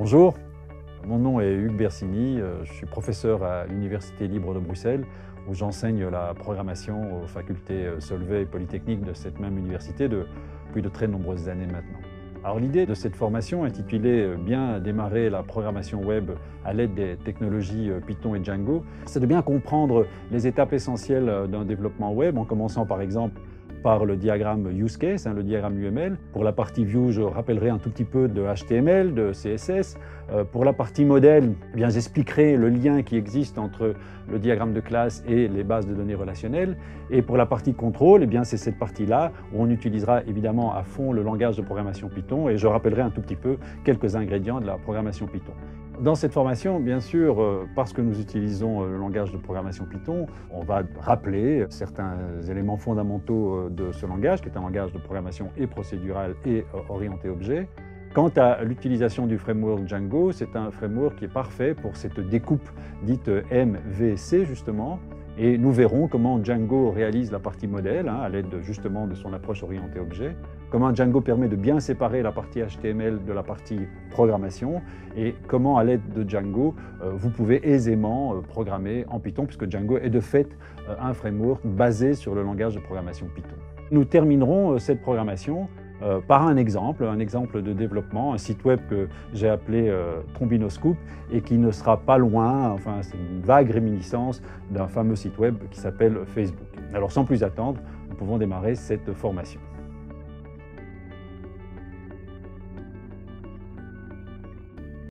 Bonjour, mon nom est Hugues Bersini, je suis professeur à l'Université libre de Bruxelles où j'enseigne la programmation aux facultés Solvay et Polytechnique de cette même université depuis de très nombreuses années maintenant. Alors l'idée de cette formation intitulée « Bien démarrer la programmation web à l'aide des technologies Python et Django », c'est de bien comprendre les étapes essentielles d'un développement web en commençant par exemple par le diagramme use case, le diagramme UML. Pour la partie view, je rappellerai un tout petit peu de HTML, de CSS. Pour la partie modèle, eh bien, j'expliquerai le lien qui existe entre le diagramme de classe et les bases de données relationnelles. Et pour la partie contrôle, eh bien, c'est cette partie-là où on utilisera évidemment à fond le langage de programmation Python et je rappellerai un tout petit peu quelques ingrédients de la programmation Python. Dans cette formation, bien sûr, parce que nous utilisons le langage de programmation Python, on va rappeler certains éléments fondamentaux de ce langage, qui est un langage de programmation et procédural et orienté objet. Quant à l'utilisation du framework Django, c'est un framework qui est parfait pour cette découpe dite MVC justement. Et nous verrons comment Django réalise la partie modèle, à l'aide justement de son approche orientée objet, comment Django permet de bien séparer la partie HTML de la partie programmation, et comment à l'aide de Django, vous pouvez aisément programmer en Python, puisque Django est de fait un framework basé sur le langage de programmation Python. Nous terminerons cette programmation par un exemple de développement, un site web que j'ai appelé Trombinoscoop et qui ne sera pas loin, enfin c'est une vague réminiscence d'un fameux site web qui s'appelle Facebook. Alors sans plus attendre, nous pouvons démarrer cette formation.